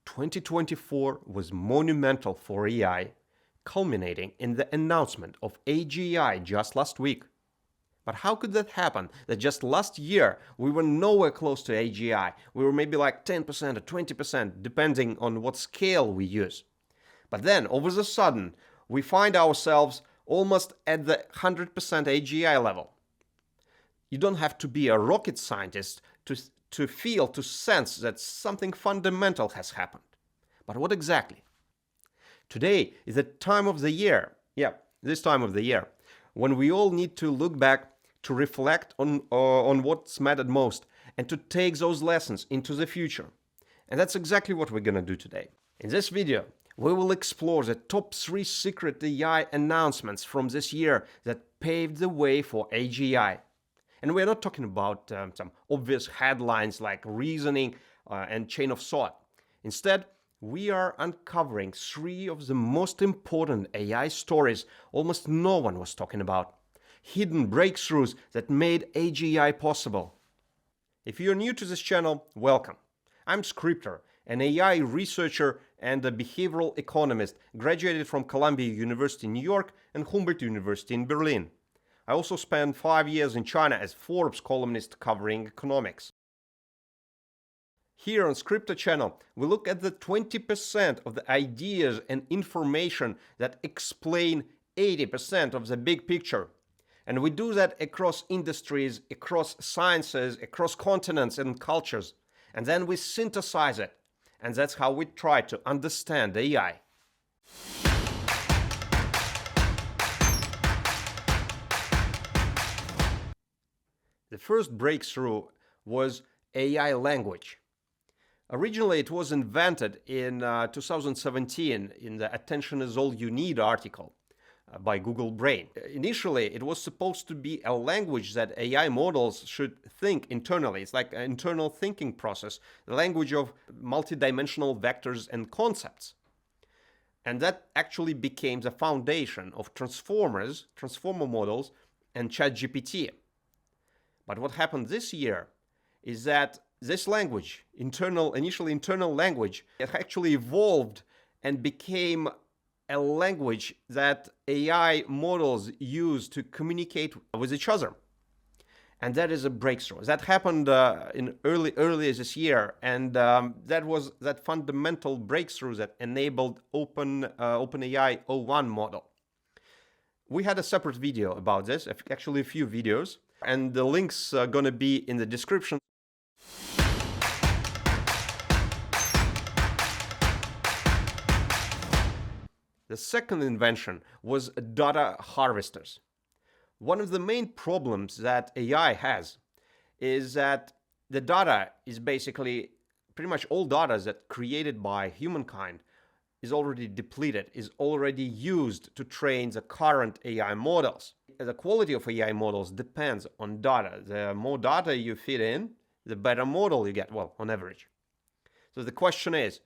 2024 was monumental for AI, culminating in the announcement of AGI just last week. But how could that happen? That just last year we were nowhere close to AGI. We were maybe like 10% or 20%, depending on what scale we use. But then, all of a sudden, we find ourselves almost at the 100% AGI level. You don't have to be a rocket scientist to feel, to sense that something fundamental has happened. But what exactly? Today is the time of the year, this time of the year, when we all need to look back, to reflect on what's mattered most, and to take those lessons into the future. And that's exactly what we're going to do today. In this video, we will explore the top 3 secret AI announcements from this year that paved the way for AGI. And we're not talking about some obvious headlines like reasoning and chain of thought. Instead, we are uncovering 3 of the most important AI stories almost no one was talking about. Hidden breakthroughs that made AGI possible. If you're new to this channel, welcome. I'm Scripter, an AI researcher and a behavioral economist, graduated from Columbia University in New York and Humboldt University in Berlin. I also spent 5 years in China as Forbes columnist covering economics. Here on Scripter channel, we look at the 20% of the ideas and information that explain 80% of the big picture. And we do that across industries, across sciences, across continents and cultures. And then we synthesize it. And that's how we try to understand AI. The first breakthrough was AI language. Originally, it was invented in 2017 in the Attention is All You Need article by Google Brain. Initially, it was supposed to be a language that AI models should think internally. It's like an internal thinking process, the language of multidimensional vectors and concepts. And that actually became the foundation of transformer models, and ChatGPT. But what happened this year is that this language, initially internal language, it actually evolved and became a language that AI models use to communicate with each other. And that is a breakthrough. That happened in earlier this year, and that was that fundamental breakthrough that enabled OpenAI O1 model. We had a separate video about this, actually a few videos, and the links are going to be in the description. The second invention was data harvesters. One of the main problems that AI has is that the data is basically pretty much all data that created by humankind is already depleted, is already used to train the current AI models. The quality of AI models depends on data. The more data you feed in, the better model you get, well, on average. So the question is,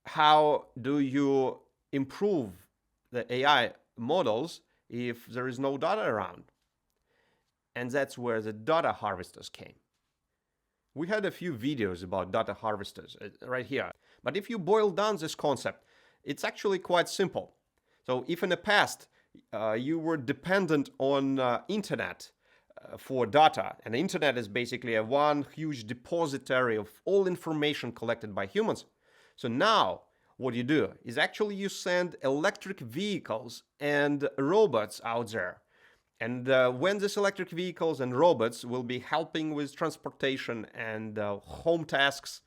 how do you improve the AI models if there is no data around? And that's where the data harvesters came. We had a few videos about data harvesters right here. But if you boil down this concept, it's actually quite simple. So if in the past you were dependent on internet for data, and the internet is basically a one huge depository of all information collected by humans. So now what you do is actually you send electric vehicles and robots out there. And when these electric vehicles and robots will be helping with transportation and home tasks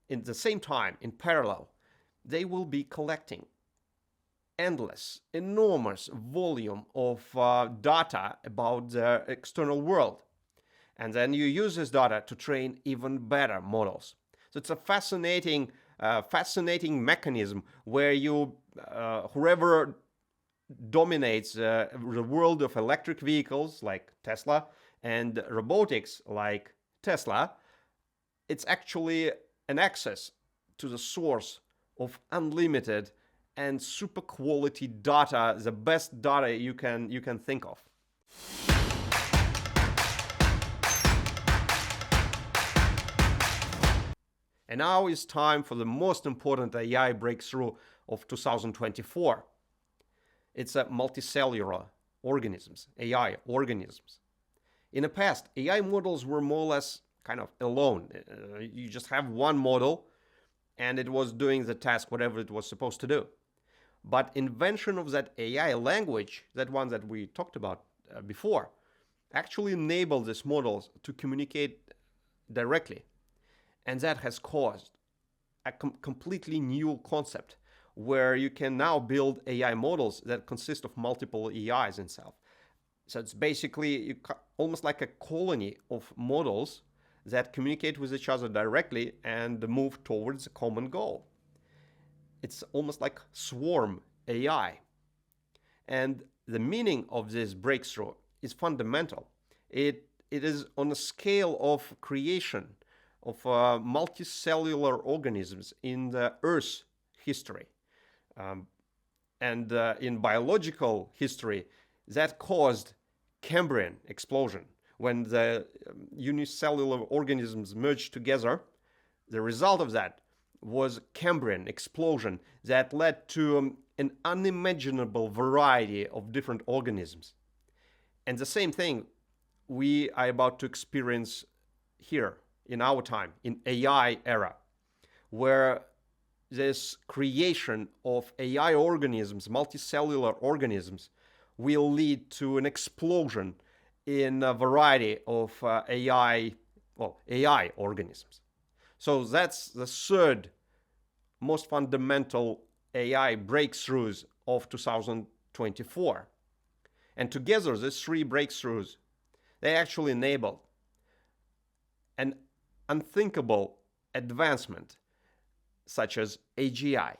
in the same time, in parallel, they will be collecting endless, enormous volume of data about the external world. And then you use this data to train even better models. So it's a fascinating mechanism where you, whoever dominates the world of electric vehicles like Tesla and robotics like Tesla, it's actually an access to the source of unlimited and super quality data, the best data you can think of. And now it's time for the most important AI breakthrough of 2024. It's multicellular organisms, AI organisms. In the past, AI models were more or less kind of alone. You just have one model and it was doing the task, whatever it was supposed to do. But invention of that AI language, that one that we talked about before, actually enabled these models to communicate directly. And that has caused a completely new concept where you can now build AI models that consist of multiple AIs itself. So it's basically almost like a colony of models that communicate with each other directly and move towards a common goal. It's almost like swarm AI. And the meaning of this breakthrough is fundamental. It is on a scale of creation of multicellular organisms in the Earth's history. And in biological history, that caused Cambrian Explosion. When the unicellular organisms merged together, the result of that was Cambrian Explosion that led to an unimaginable variety of different organisms. And the same thing we are about to experience here in our time, in AI era, where this creation of AI organisms, multicellular organisms, will lead to an explosion in a variety of AI organisms. So that's the third most fundamental AI breakthroughs of 2024. And together, these three breakthroughs, they actually enable an unthinkable advancement such as AGI.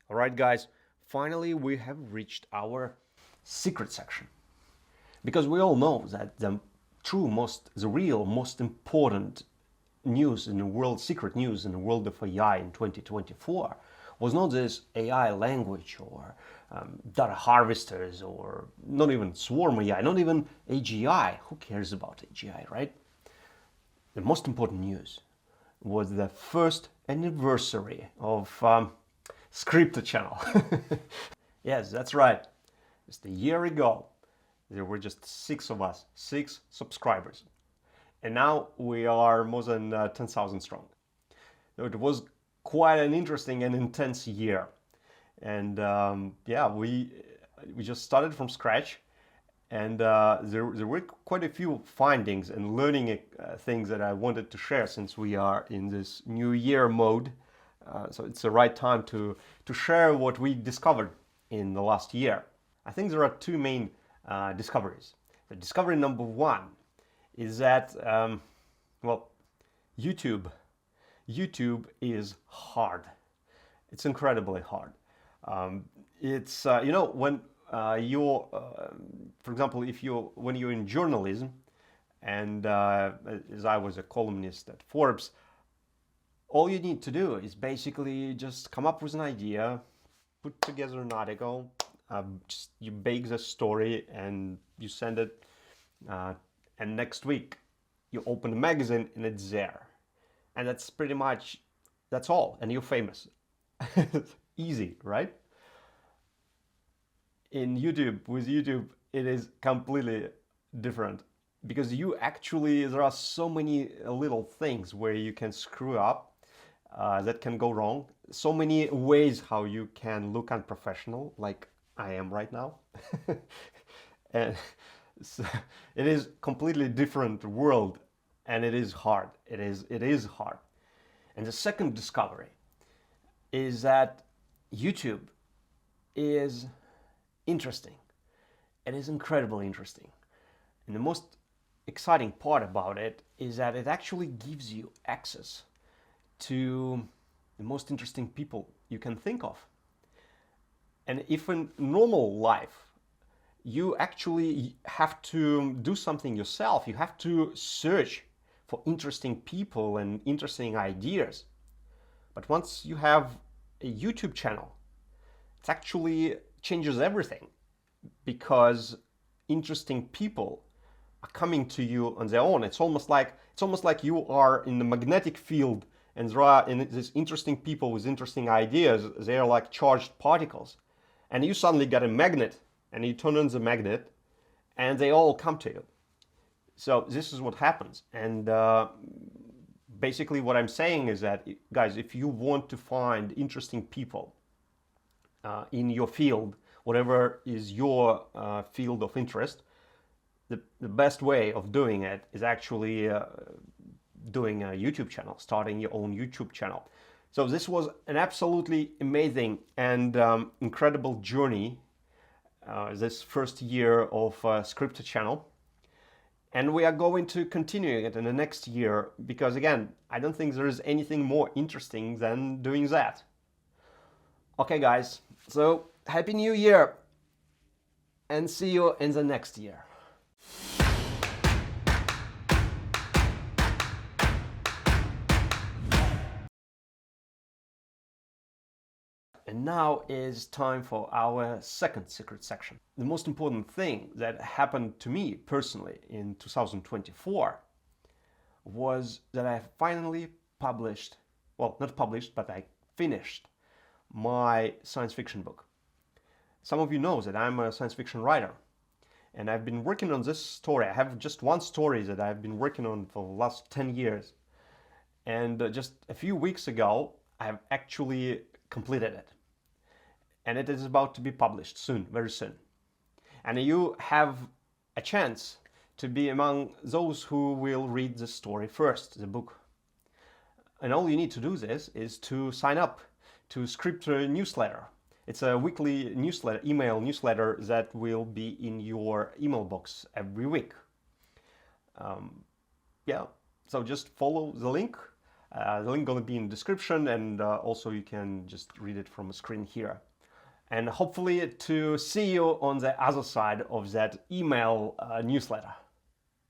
All right, guys, finally we have reached our secret section. Because we all know that the real most important news in the world, secret news in the world of AI in 2024 was not this AI language or data harvesters or not even swarm AI, not even AGI. Who cares about AGI, right? The most important news was the first anniversary of Scripted channel. Yes, that's right. Just a year ago, there were just 6 of us, 6 subscribers. And now we are more than 10,000 strong. So it was quite an interesting and intense year. And yeah, we just started from scratch. And there were quite a few findings and learning things that I wanted to share since we are in this new year mode. So it's the right time to share what we discovered in the last year. I think there are 2 main discoveries. The discovery number 1 is that, well, YouTube is hard. It's incredibly hard. It's, you know, when you're, for example, when you're in journalism, and as I was a columnist at Forbes, all you need to do is basically just come up with an idea, put together an article, you bake the story and you send it, and next week you open the magazine and it's there. And that's pretty much, that's all, and you're famous. Easy, right? With YouTube, it is completely different. Because there are so many little things where you can screw up, that can go wrong. So many ways how you can look unprofessional, like I am right now. And so it is completely different world, and it is hard. It is hard. And the second discovery is that YouTube is interesting. It is incredibly interesting. And the most exciting part about it is that it actually gives you access to the most interesting people you can think of. And if in normal life you actually have to do something yourself, you have to search for interesting people and interesting ideas, But once you have a YouTube channel, it actually changes everything, because interesting people are coming to you on their own. It's almost like you are in the magnetic field, and there are these interesting people with interesting ideas. They are like charged particles, and you suddenly get a magnet, and you turn on the magnet, and they all come to you. So this is what happens. And basically what I'm saying is that, guys, if you want to find interesting people in your field, whatever is your field of interest, the best way of doing it is actually doing a YouTube channel, starting your own YouTube channel. So this was an absolutely amazing and incredible journey, this first year of Scripted channel. And we are going to continue it in the next year, because again, I don't think there is anything more interesting than doing that. Okay, guys, so Happy New Year, and see you in the next year. And now is time for our second secret section. The most important thing that happened to me personally in 2024 was that I finally published, well, not published, but I finished my science fiction book. Some of you know that I'm a science fiction writer, and I've been working on this story. I have just one story that I've been working on for the last 10 years. And just a few weeks ago, I have actually completed it. And it is about to be published soon, very soon. And you have a chance to be among those who will read the story first, the book. And all you need to do this is to sign up to Script newsletter. It's a weekly newsletter, email newsletter that will be in your email box every week. Yeah, so just follow the link. The link gonna be in the description, and also you can just read it from a screen here. And hopefully to see you on the other side of that email newsletter.